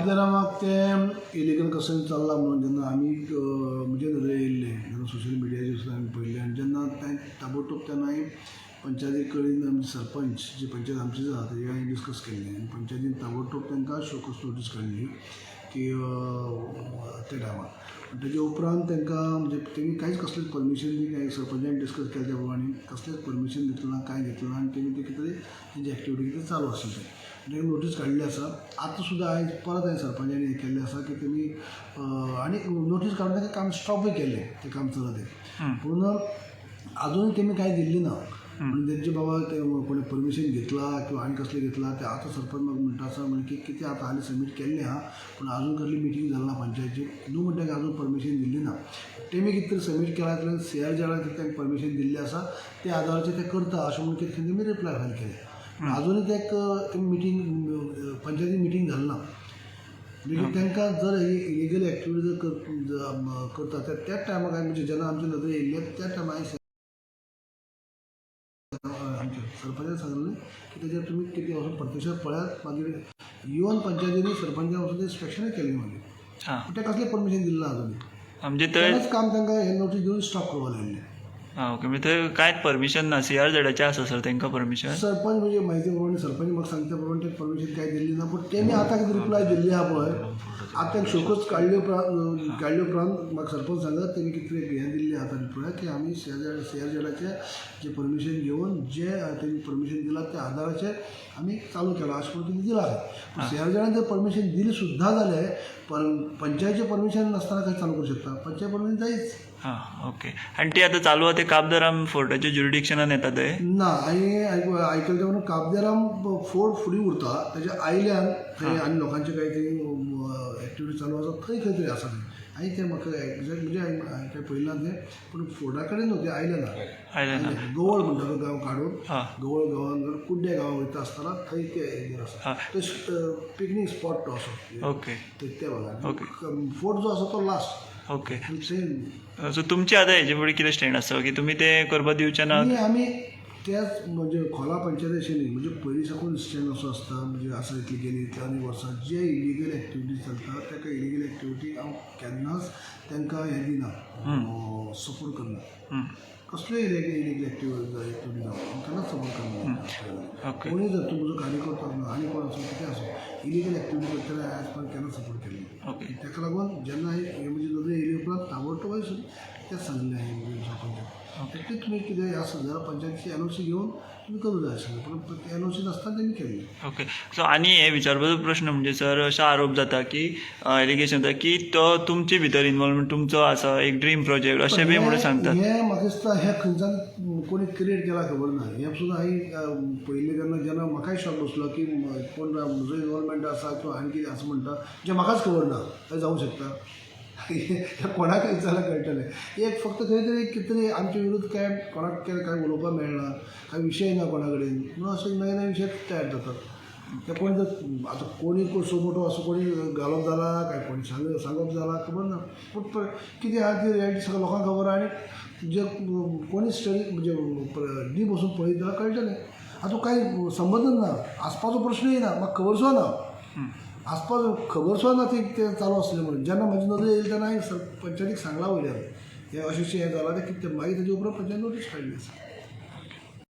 काबदेरामाक ते इलिगल कसन चल्ला म्हणून जेन्ना आमी म्हणजे नदरे येयल्ले जेन्ना सोशल मिडियाचेर सुद्दां आमी पळयल्ले आनी जेन्ना ताबडतोब तेन्ना हांवें पंचायती कडेन आमचे सरपंच जी पंचायत आमची आसा तेजे हांवें डिस्कस केल्लें आनी पंचायतीन ताबडतोब तांकां शोकस नोटीस काडली की त्या टायमार तेजे उपरांत तांकां म्हणजे तेमी कांयच कसलेंच परमिशन बी सरपंचान डिस्कस केल्या त्या प्रमाणे कसलेंच परमिशन दितलें ना कांय दितलें ना आनी तेमी ते कितें तरी तेंची एक्टिविटी कितें चालू आसलें तें नोटीस काडली आसा आतां सुद्दां हांवें परत हांवें सरपंचानी हें केल्लें आसा की तेमी आनी नोटीस काडून ताका काम स्टॉपूय केलें तें काम चलत तें पूण आजुनूय तेमी कांय दिल्ली ना म्हणजे तेंचे बाबा ते कोणी परमिशन घेतला किंवा आनी कसलें घेतला ते आतां सरपंच म्हाका म्हणटा आसा म्हणजे की कितें आतां हालीं सबमीट केल्लें आहा पूण आजून कसली मिटींग जाली ना पंचायतीची न्हू म्हणटा की आजून परमिशन दिल्ली ना तेमी कितें तरी सबमीट केला जाल्यार CR जेडाक कितें तांकां परमिशन दिल्लें आसा ते आदाराचेर ते करता अशें म्हणून कितें तेमी रिप्लाय फायल केलें आजुनूय ते मिटींग पंचायतीन मिटींग जाली ना म्हणजे तांकां जर ही इलिगल एक्टिविटी जर करता त्याच टायमार म्हणजे जेन्ना आमचे नदरे येयल्ले त्या टायमार आमचे सरपंचान सांगलें की तेजेर तुमी कितें वचून प्रत्यक्षात पळयात मागीर इवन पंचायतीनी सरपंचान वचून इन्स्पेक्शनूय केलें मागीर पूण तें कसलें परमिशन दिल्लें ना आजुनूय म्हणजे तेन्नाच काम तांकां हें नोटीस दिवन स्टॉप करपा लायलें ओके म्हणजे थंय कांयच परमिशन ना CR जेडाचें आसा सर तांकां परमिशन सरपंच म्हणजे म्हायती प्रमाणे सरपंच म्हाका सांगता प्रमाणे ते परमिशन कांय दिल्ली ना पूण तेमी आतां कितें रिप्लाय दिल्ली आहा पळय आतां तांकां शोकच काडले उपरांत म्हाका सरपंच सांगत तेमी कितें हें दिल्लें आतां रिप्लाय की आमी CR जेडाचें जें परमिशन घेवन जें तेमी परमिशन दिलां त्या आदाराचेर आमी चालू केलां अशें करून तेमी दिलां CR जेडान जर परमिशन दिली सुद्दां जाल्यार पंचायतीचें परमिशन नासतना खंय चालू करूं शकता पंचायत परमिशन जायच हां ओके आनी ती आतां चालू आहा ते काबदराम फोर्टाच्या ज्युरिडिक्शनान येता थंय ना हांवें आयकलें तें म्हणून काबदेराम फोर्ट फुडें उरता तेज्या आयल्यान थंय आनी लोकांचे कांय तरी एक्टिविटी चालू आसा खंय खंय तरी आसा हांवें तें म्हाका एक्झॅक्ट म्हणजे हांवें तें पळयलें ना तें पूण फोर्टा कडेन न्हू तें आयल्यान गवळ म्हणटा तो गांव काडून गवळ गांवान कुड्डे गांवां वयता आसतना थंय तें हेजेर आसा तो पिकनीक स्पॉट तो असो ओके त्या भागान फोर्ट जो आसा तो लास्ट ओके सो तुमचे आतां हेजे फुडें कितें स्टँड आसा की तुमी तें करपा दिवचे ना आमी त्याच म्हणजे खोला पंचायत अशें न्ही म्हणजे पयलीं साकून स्टँड असो आसता म्हणजे आसा इतली गेली इतल्या आनी वर्सां जे इलिगल एक्टिविटी चलता ताका इलिगल एक्टिविटी हांव केन्नाच तांकां हें दिना सपोर्ट करना कसल्योय इलिगल एक्टिविटी जावं हांव केन्नाच सपोर्ट करना कोणूय जर तूं म्हजो कार्यकर्तो आसना आनी कोण आसूं कितें आसूं इलिगल एक्टिविटी करता जाल्यार आयज पर्यंत केन्ना सपोर्ट केली ताका लागून जेन्ना हांवें म्हणजे नदरे येयले उपरांत ताबडतोब हांवें तेंच सांगलें हांवें सरपंचाक तें तुमी कितें आसा जाल्यार पंचायतीची NOC घेवन तुमी करूं जाय आशिल्लें पूण NOC नासतना तेमी केल्लें ओके सो आनी हे विचारपाचो प्रश्न म्हणजे सर अशें आरोप जाता की एलिगेशन जाता की तो तुमचे भितर इनवॉल्वमेंट तुमचो आसा एक ड्रीम प्रोजेक्ट अशें बी म्हणून सांगतात हें म्हाका दिसता हें खंयच्यान कोणी क्रिएट केला खबर ना हें सुद्दां हांवें पयलें जेन्ना म्हाकाय शॉक बसलो की कोण म्हजो इनवॉल्वमेंट आसा किंवा आनी कितें आसा म्हणटा जें म्हाकाच खबर ना तें जावंक शकता हें कोणाकय विचारल्यार कळटलें एक फक्त खंय तरी कितें तरी आमचे विरुद्ध काय कोणाक काय उलोवपाक मेळना काय विशय ना कोणा कडेन म्हणून अशे नवे नवे विशय तयार जातात ते कोण जर आतां कोणी सो मोठो असो कोणी घालप जाला काय कोणी सांगप जाला खबर ना पूण कितें आहा ती रियलिटी सगळ्या लोकांक खबर आहा आनी जे कोणी स्टडी म्हणजे डी बसून पळयत जाल्यार कळटलें आतां कांय संबंदच ना आसपाचो प्रश्नय ना म्हाका खबर सुद्दां ना आसपास खबर सुद्दां ना तें चालू आसलें म्हणून जेन्ना म्हाजी नदर येयली तेन्ना हांवें पंचायतीक सांगलां वयल्यान हें अशें हें जालां तें कितें मागीर तेजे उपरांत पंचायत नोटीस काडली आसा